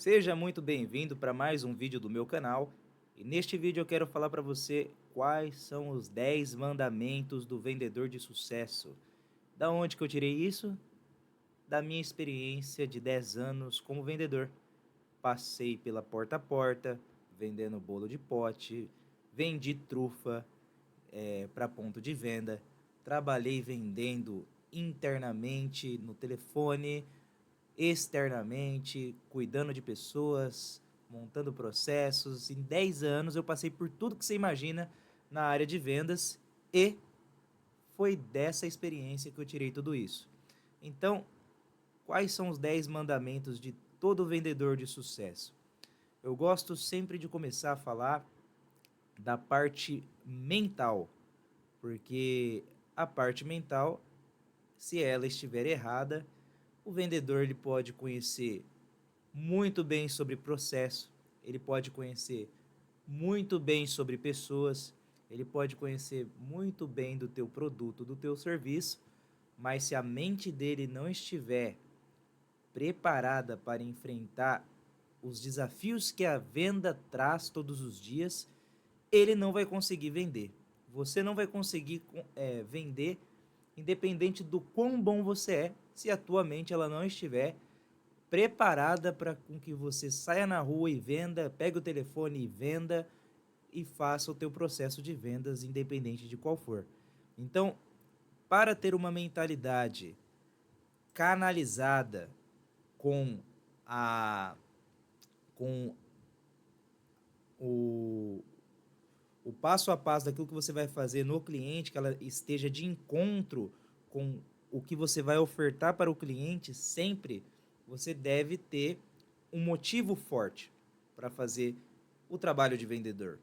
Seja muito bem-vindo para mais um vídeo do meu canal. E neste vídeo eu quero falar para você quais são os 10 mandamentos do vendedor de sucesso. Da onde que eu tirei isso? Da minha experiência de 10 anos como vendedor. Passei pela porta a porta, vendendo bolo de pote, vendi trufa para ponto de venda, trabalhei vendendo internamente no telefone, externamente, cuidando de pessoas, montando processos. Em 10 anos eu passei por tudo que você imagina na área de vendas e foi dessa experiência que eu tirei tudo isso. Então, quais são os 10 mandamentos de todo vendedor de sucesso? Eu gosto sempre de começar a falar da parte mental, porque a parte mental, se ela estiver errada, o vendedor ele pode conhecer muito bem sobre processo, ele pode conhecer muito bem sobre pessoas, ele pode conhecer muito bem do teu produto, do teu serviço, mas se a mente dele não estiver preparada para enfrentar os desafios que a venda traz todos os dias, ele não vai conseguir vender. Você não vai conseguir vender independente do quão bom você é, se a tua mente ela não estiver preparada para com que você saia na rua e venda, pegue o telefone e venda e faça o teu processo de vendas independente de qual for. Então, para ter uma mentalidade canalizada com a com o, o passo a passo daquilo que você vai fazer no cliente, que ela esteja de encontro com o que você vai ofertar para o cliente, sempre você deve ter um motivo forte para fazer o trabalho de vendedor.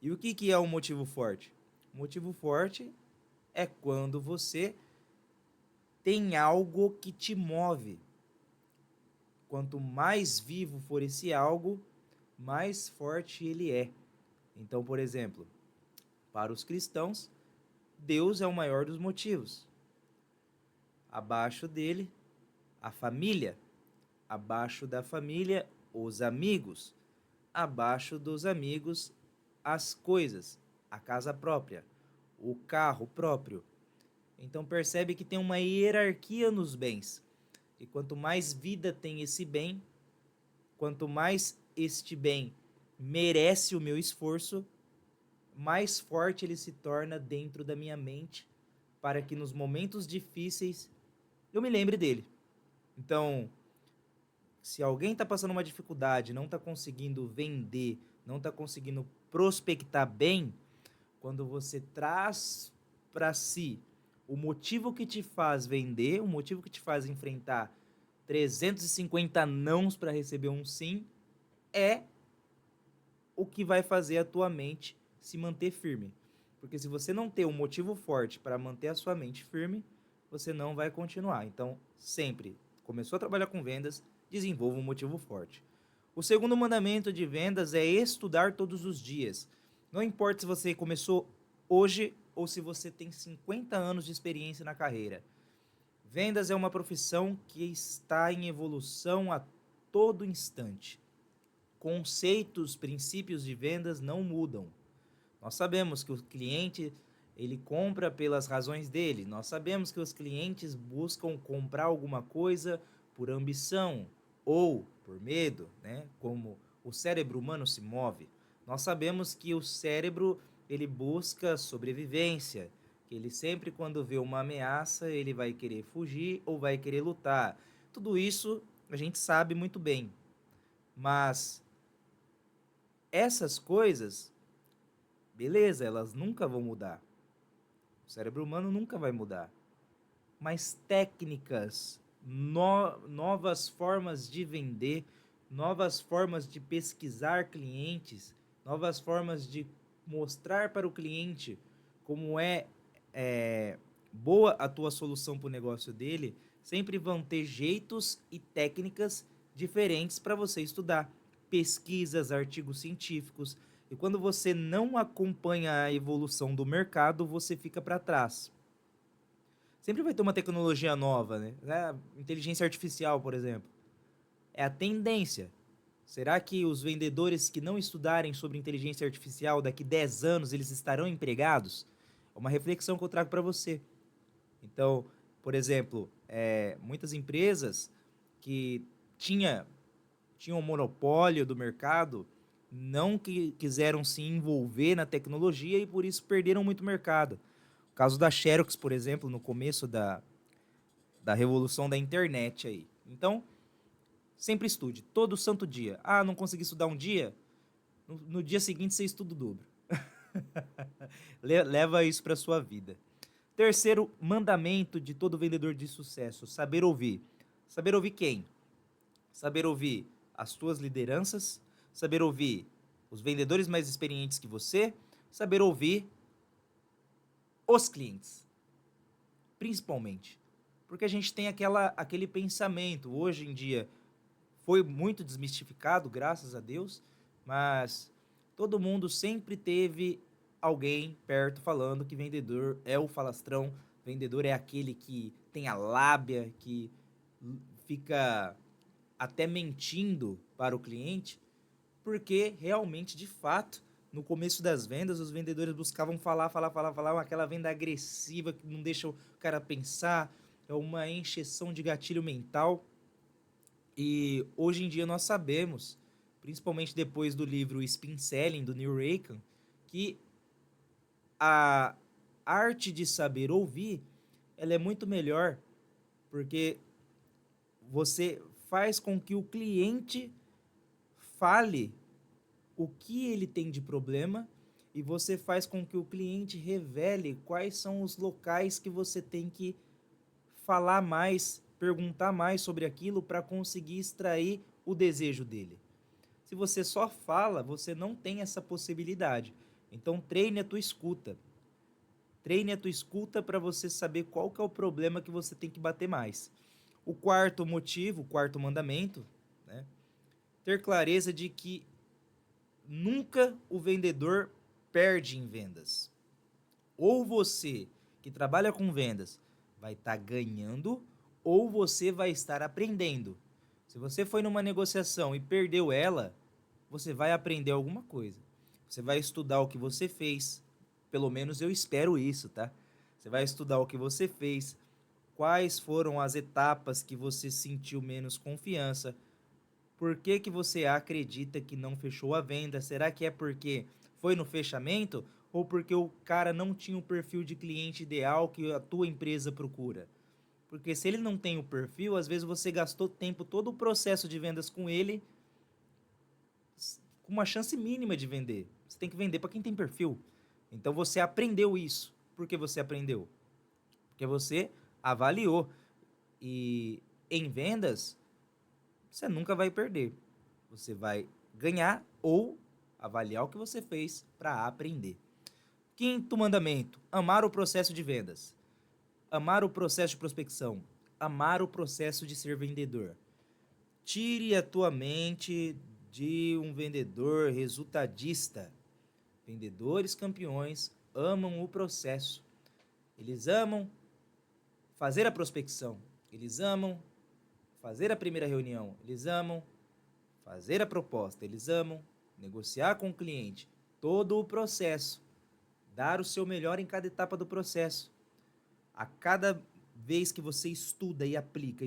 E o que é um motivo forte? O motivo forte é quando você tem algo que te move. Quanto mais vivo for esse algo, mais forte ele é. Então, por exemplo, para os cristãos, Deus é o maior dos motivos. Abaixo dele, a família. Abaixo da família, os amigos. Abaixo dos amigos, as coisas, a casa própria, o carro próprio. Então percebe que tem uma hierarquia nos bens. E quanto mais vida tem esse bem, quanto mais este bem merece o meu esforço, mais forte ele se torna dentro da minha mente, para que nos momentos difíceis eu me lembre dele. Então, se alguém está passando uma dificuldade, não está conseguindo vender, não está conseguindo prospectar bem, quando você traz para si o motivo que te faz vender, o motivo que te faz enfrentar 350 nãos para receber um sim, é o que vai fazer a tua mente se manter firme. Porque se você não ter um motivo forte para manter a sua mente firme, você não vai continuar. Então, sempre, começou a trabalhar com vendas, desenvolva um motivo forte. O segundo mandamento de vendas é estudar todos os dias. Não importa se você começou hoje ou se você tem 50 anos de experiência na carreira. Vendas é uma profissão que está em evolução a todo instante. Conceitos, princípios de vendas não mudam. Nós sabemos que o cliente ele compra pelas razões dele. Nós sabemos que os clientes buscam comprar alguma coisa por ambição ou por medo, né? Como o cérebro humano se move. Nós sabemos que o cérebro ele busca sobrevivência, que ele sempre quando vê uma ameaça, ele vai querer fugir ou vai querer lutar. Tudo isso a gente sabe muito bem. Mas essas coisas, beleza, elas nunca vão mudar. O cérebro humano nunca vai mudar. Mas técnicas, novas formas de vender, novas formas de pesquisar clientes, novas formas de mostrar para o cliente como é boa a tua solução para o negócio dele, sempre vão ter jeitos e técnicas diferentes para você estudar. Pesquisas, artigos científicos. E quando você não acompanha a evolução do mercado, você fica para trás. Sempre vai ter uma tecnologia nova, né? Inteligência artificial, por exemplo. É a tendência. Será que os vendedores que não estudarem sobre inteligência artificial daqui 10 anos eles estarão empregados? É uma reflexão que eu trago para você. Então, por exemplo, muitas empresas que tinha, tinham um monopólio do mercado não quiseram se envolver na tecnologia e por isso perderam muito mercado. O caso da Xerox, por exemplo, no começo da revolução da internet aí. Então, sempre estude, todo santo dia. Ah, não consegui estudar um dia? No dia seguinte você estuda o dobro. Leva isso para sua vida. Terceiro mandamento de todo vendedor de sucesso: saber ouvir. Saber ouvir quem? Saber ouvir as tuas lideranças, saber ouvir os vendedores mais experientes que você, saber ouvir os clientes, principalmente. Porque a gente tem aquele pensamento, hoje em dia foi muito desmistificado, graças a Deus, mas todo mundo sempre teve alguém perto falando que vendedor é o falastrão, vendedor é aquele que tem a lábia, que fica até mentindo para o cliente, porque realmente, de fato, no começo das vendas, os vendedores buscavam falar, aquela venda agressiva que não deixa o cara pensar, é uma encheção de gatilho mental. E hoje em dia nós sabemos, principalmente depois do livro Spin Selling, do Neil Rakan, que a arte de saber ouvir, ela é muito melhor, porque você faz com que o cliente fale o que ele tem de problema e você faz com que o cliente revele quais são os locais que você tem que falar mais, perguntar mais sobre aquilo para conseguir extrair o desejo dele. Se você só fala, você não tem essa possibilidade. Então treine a tua escuta. Treine a tua escuta para você saber qual que é o problema que você tem que bater mais. O quarto motivo, o quarto mandamento, né? Ter clareza de que nunca o vendedor perde em vendas. Ou você, que trabalha com vendas, vai estar ganhando, ou você vai estar aprendendo. Se você foi numa negociação e perdeu ela, você vai aprender alguma coisa. Você vai estudar o que você fez. Pelo menos eu espero isso, tá? Você vai estudar o que você fez, quais foram as etapas que você sentiu menos confiança, por que que você acredita que não fechou a venda? Será que é porque foi no fechamento ou porque o cara não tinha o perfil de cliente ideal que a tua empresa procura? Porque se ele não tem o perfil, às vezes você gastou tempo, todo o processo de vendas com ele, com uma chance mínima de vender. Você tem que vender para quem tem perfil. Então você aprendeu isso. Por que você aprendeu? Porque você avaliou. E em vendas, você nunca vai perder. Você vai ganhar ou avaliar o que você fez para aprender. Quinto mandamento: amar o processo de vendas. Amar o processo de prospecção. Amar o processo de ser vendedor. Tire a tua mente de um vendedor resultadista. Vendedores campeões amam o processo. Eles amam fazer a prospecção. Eles amam fazer a primeira reunião. Eles amam fazer a proposta. Eles amam negociar com o cliente. Todo o processo. Dar o seu melhor em cada etapa do processo. A cada vez que você estuda e aplica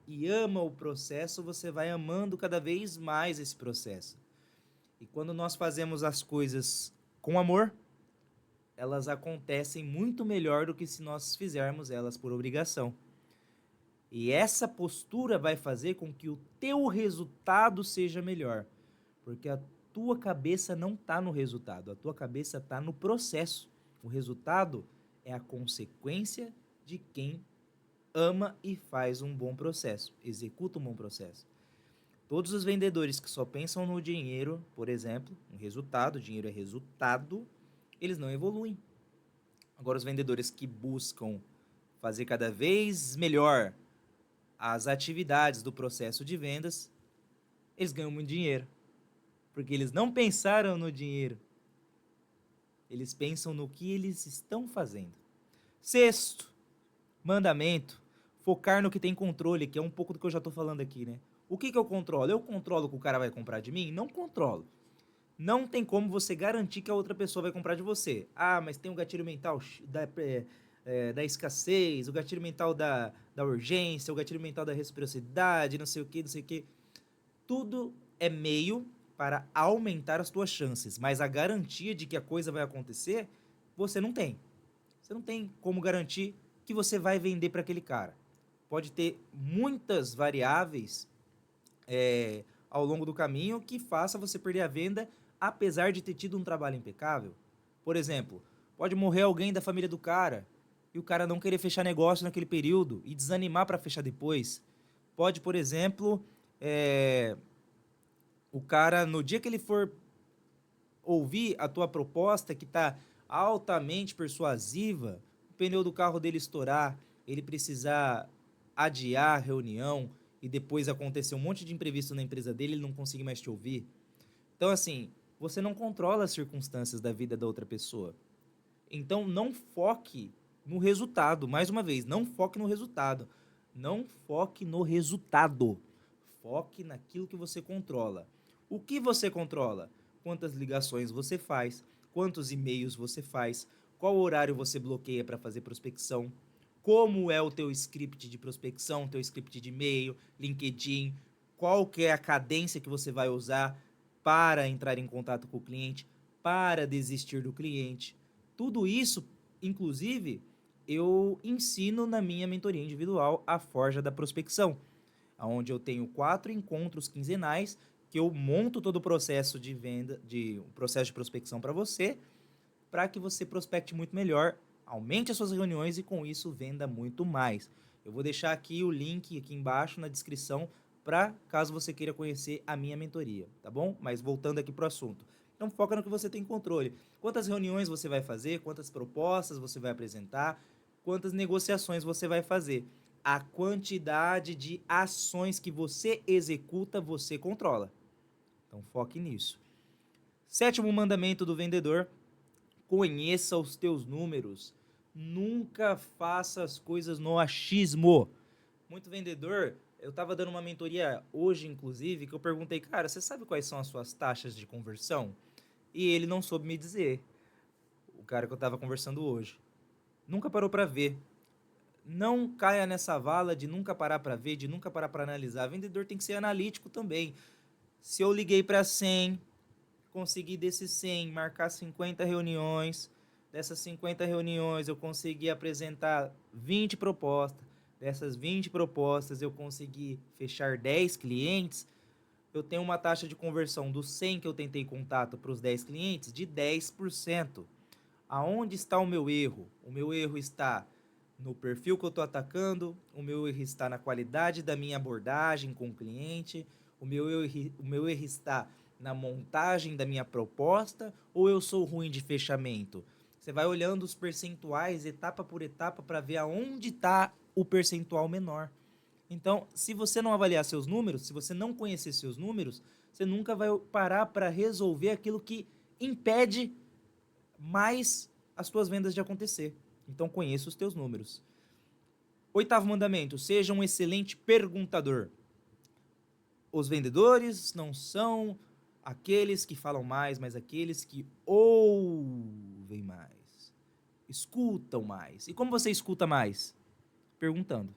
e ama o processo, você vai amando cada vez mais esse processo. E quando nós fazemos as coisas com amor, elas acontecem muito melhor do que se nós fizermos elas por obrigação. E essa postura vai fazer com que o teu resultado seja melhor, porque a tua cabeça não está no resultado, a tua cabeça está no processo. O resultado é a consequência de quem ama e faz um bom processo, executa um bom processo. Todos os vendedores que só pensam no dinheiro, por exemplo, no resultado, dinheiro é resultado, eles não evoluem. Agora, os vendedores que buscam fazer cada vez melhor as atividades do processo de vendas, eles ganham muito dinheiro, porque eles não pensaram no dinheiro, eles pensam no que eles estão fazendo. Sexto mandamento: focar no que tem controle, que é um pouco do que eu já estou falando aqui, né? O que eu controlo? Eu controlo que o cara vai comprar de mim? Não controlo. Não tem como você garantir que a outra pessoa vai comprar de você. Ah, mas tem o gatilho mental da escassez, o gatilho mental da urgência, o gatilho mental da reciprocidade, não sei o que, não sei o que. Tudo é meio para aumentar as tuas chances, mas a garantia de que a coisa vai acontecer, você não tem. Você não tem como garantir que você vai vender para aquele cara. Pode ter muitas variáveis ao longo do caminho que faça você perder a venda, apesar de ter tido um trabalho impecável. Por exemplo, pode morrer alguém da família do cara e o cara não querer fechar negócio naquele período e desanimar para fechar depois. Pode, por exemplo, o cara, no dia que ele for ouvir a tua proposta que está altamente persuasiva, o pneu do carro dele estourar, ele precisar adiar a reunião e depois acontecer um monte de imprevisto na empresa dele, ele não conseguir mais te ouvir. Então, assim, você não controla as circunstâncias da vida da outra pessoa. Então, não foque no resultado. Mais uma vez, não foque no resultado. Não foque no resultado. Foque naquilo que você controla. O que você controla? Quantas ligações você faz, quantos e-mails você faz, qual horário você bloqueia para fazer prospecção, como é o teu script de prospecção, teu script de e-mail, LinkedIn, qual que é a cadência que você vai usar para entrar em contato com o cliente, para desistir do cliente. Tudo isso, inclusive, eu ensino na minha mentoria individual, a Forja da Prospecção, onde eu tenho 4 encontros quinzenais que eu monto todo o processo de venda, o processo de prospecção para que você prospecte muito melhor, aumente as suas reuniões e com isso venda muito mais. Eu vou deixar aqui o link aqui embaixo na descrição para caso você queira conhecer a minha mentoria, tá bom? Mas voltando aqui para o assunto. Então foca no que você tem controle. Quantas reuniões você vai fazer, quantas propostas você vai apresentar, quantas negociações você vai fazer. A quantidade de ações que você executa, você controla. Então foque nisso. 7º mandamento do vendedor: conheça os teus números. Nunca faça as coisas no achismo. Muito vendedor, eu estava dando uma mentoria hoje, inclusive, que eu perguntei, cara, você sabe quais são as suas taxas de conversão? E ele não soube me dizer, o cara que eu estava conversando hoje. Nunca parou para ver. Não caia nessa vala de nunca parar para ver, de nunca parar para analisar. Vendedor tem que ser analítico também. Se eu liguei para 100, consegui desses 100 marcar 50 reuniões, dessas 50 reuniões eu consegui apresentar 20 propostas, dessas 20 propostas eu consegui fechar 10 clientes, eu tenho uma taxa de conversão dos 100 que eu tentei contato para os 10 clientes de 10%. Aonde está o meu erro? O meu erro está no perfil que eu estou atacando, o meu erro está na qualidade da minha abordagem com o cliente, o meu erro está na montagem da minha proposta, ou eu sou ruim de fechamento? Você vai olhando os percentuais etapa por etapa para ver aonde está o percentual menor. Então, se você não avaliar seus números, se você não conhecer seus números, você nunca vai parar para resolver aquilo que impede mais as tuas vendas de acontecer. Então, conheça os teus números. 8º mandamento: seja um excelente perguntador. Os vendedores não são aqueles que falam mais, mas aqueles que ouvem mais, escutam mais. E como você escuta mais? Perguntando.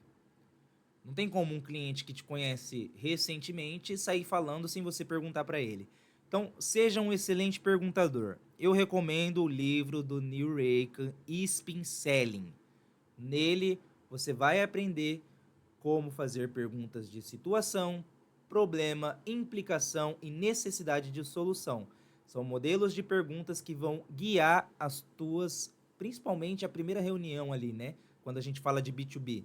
Não tem como um cliente que te conhece recentemente sair falando sem você perguntar para ele. Então, seja um excelente perguntador. Eu recomendo o livro do Neil Raykan, Spin Selling. Nele, você vai aprender como fazer perguntas de situação, problema, implicação e necessidade de solução. São modelos de perguntas que vão guiar as tuas, principalmente a primeira reunião ali, né? Quando a gente fala de B2B.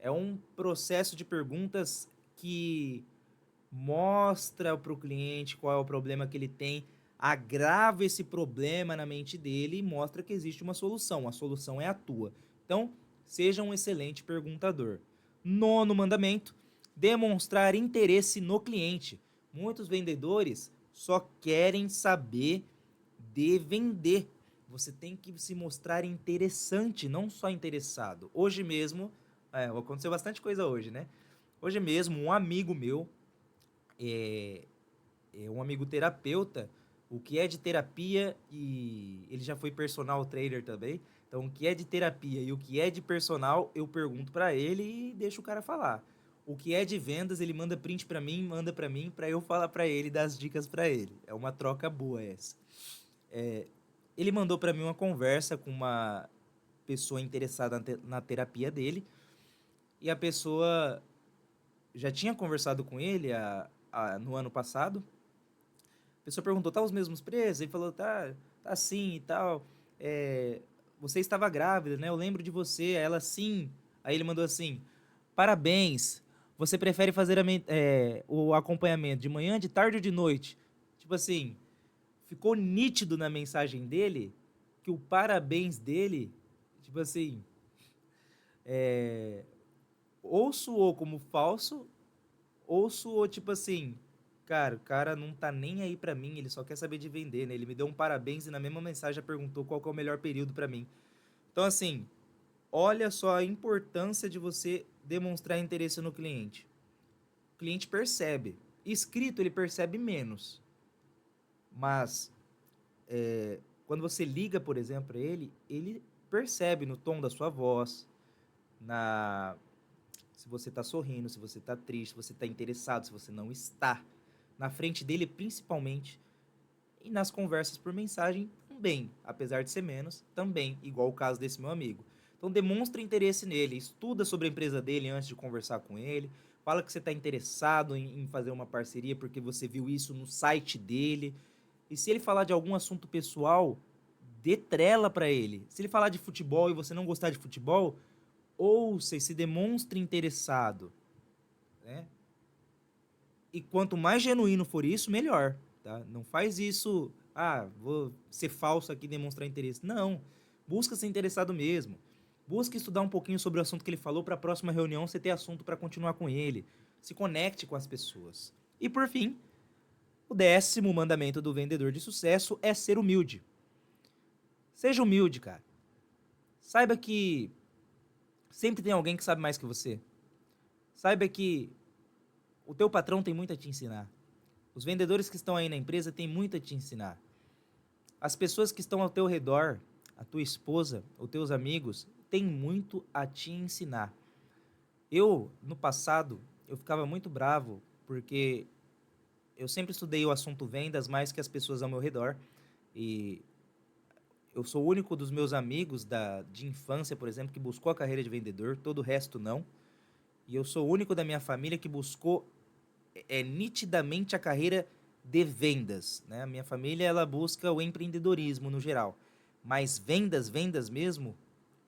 É um processo de perguntas que mostra para o cliente qual é o problema que ele tem, agrava esse problema na mente dele e mostra que existe uma solução. A solução é a tua. Então, seja um excelente perguntador. 9º mandamento: demonstrar interesse no cliente. Muitos vendedores só querem saber de vender. Você tem que se mostrar interessante, não só interessado. Hoje mesmo, aconteceu bastante coisa hoje, né? Hoje mesmo, um amigo meu é, é um amigo terapeuta, o que é de terapia, e ele já foi personal trainer também. Então, o que é de terapia e o que é de personal, eu pergunto pra ele e deixo o cara falar. O que é de vendas, ele manda print pra mim, manda pra mim, pra eu falar pra ele, dar as dicas pra ele. É uma troca boa essa. Ele mandou pra mim uma conversa com uma pessoa interessada na terapia dele, e a pessoa já tinha conversado com ele no ano passado. A pessoa perguntou, tá os mesmos preços? Ele falou, tá sim e tal. É, você estava grávida, né? Eu lembro de você. Aí ela, sim. Aí ele mandou assim, parabéns. Você prefere fazer o acompanhamento de manhã, de tarde ou de noite? Tipo assim, ficou nítido na mensagem dele que o parabéns dele, tipo assim, ou soou como falso, ou soou tipo assim, cara, o cara não tá nem aí pra mim, ele só quer saber de vender, né? Ele me deu um parabéns e na mesma mensagem já perguntou qual que é o melhor período pra mim. Então, assim, olha só a importância de você demonstrar interesse no cliente. O cliente percebe. Escrito, ele percebe menos. Mas, quando você liga, por exemplo, pra ele percebe no tom da sua voz, na se você está sorrindo, se você está triste, se você está interessado, se você não está. Na frente dele, principalmente. E nas conversas por mensagem, também. Apesar de ser menos, também. Igual o caso desse meu amigo. Então, demonstre interesse nele. Estuda sobre a empresa dele antes de conversar com ele. Fala que você está interessado em fazer uma parceria porque você viu isso no site dele. E se ele falar de algum assunto pessoal, dê trela para ele. Se ele falar de futebol e você não gostar de futebol, ouça e se demonstre interessado, né? E quanto mais genuíno for isso, melhor, tá? Não faz isso, vou ser falso aqui e demonstrar interesse. Não, busca ser interessado mesmo. Busca estudar um pouquinho sobre o assunto que ele falou para a próxima reunião você ter assunto para continuar com ele. Se conecte com as pessoas. E por fim, o 10º mandamento do vendedor de sucesso é ser humilde. Seja humilde, cara. Saiba que sempre tem alguém que sabe mais que você. Saiba que o teu patrão tem muito a te ensinar. Os vendedores que estão aí na empresa têm muito a te ensinar. As pessoas que estão ao teu redor, a tua esposa, os teus amigos, têm muito a te ensinar. Eu, no passado, eu ficava muito bravo porque eu sempre estudei o assunto vendas mais que as pessoas ao meu redor. E eu sou o único dos meus amigos de infância, por exemplo, que buscou a carreira de vendedor, todo o resto não. E eu sou o único da minha família que buscou nitidamente a carreira de vendas, né? A minha família, ela busca o empreendedorismo no geral, mas vendas, vendas mesmo,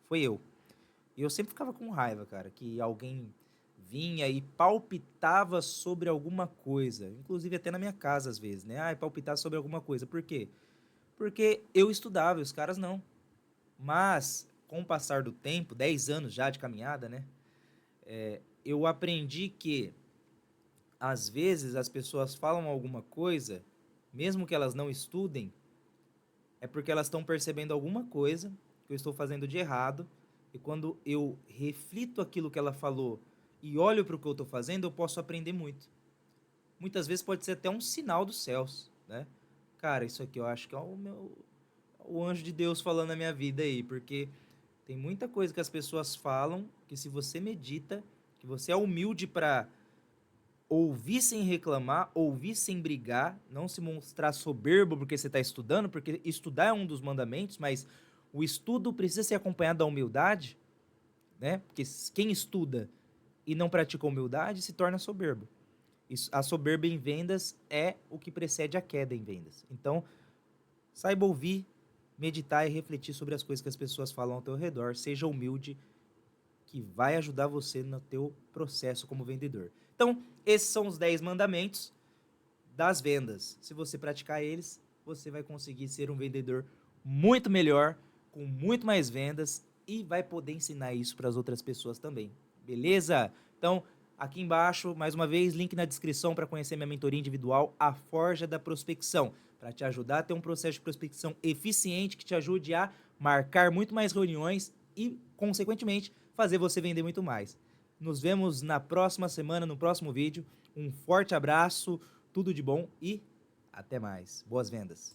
foi eu. E eu sempre ficava com raiva, cara, que alguém vinha e palpitava sobre alguma coisa, inclusive até na minha casa às vezes, né? Palpitar sobre alguma coisa. Por quê? Porque eu estudava e os caras não. Mas, com o passar do tempo, 10 anos já de caminhada, né? Eu aprendi que às vezes as pessoas falam alguma coisa, mesmo que elas não estudem, é porque elas estão percebendo alguma coisa que eu estou fazendo de errado, e quando eu reflito aquilo que ela falou e olho para o que eu estou fazendo, eu posso aprender muito. Muitas vezes pode ser até um sinal dos céus, né? Cara, isso aqui eu acho que é o anjo de Deus falando na minha vida aí, porque tem muita coisa que as pessoas falam que se você medita, que você é humilde para ouvir sem reclamar, ouvir sem brigar, não se mostrar soberbo porque você está estudando, porque estudar é um dos mandamentos, mas o estudo precisa ser acompanhado da humildade, né? Porque quem estuda e não pratica humildade se torna soberbo. A soberba em vendas é o que precede a queda em vendas. Então, saiba ouvir, meditar e refletir sobre as coisas que as pessoas falam ao teu redor. Seja humilde, que vai ajudar você no teu processo como vendedor. Então, esses são os 10 mandamentos das vendas. Se você praticar eles, você vai conseguir ser um vendedor muito melhor, com muito mais vendas e vai poder ensinar isso para as outras pessoas também. Beleza? Então, aqui embaixo, mais uma vez, link na descrição para conhecer minha mentoria individual, A Forja da Prospecção, para te ajudar a ter um processo de prospecção eficiente que te ajude a marcar muito mais reuniões e, consequentemente, fazer você vender muito mais. Nos vemos na próxima semana, no próximo vídeo. Um forte abraço, tudo de bom e até mais. Boas vendas.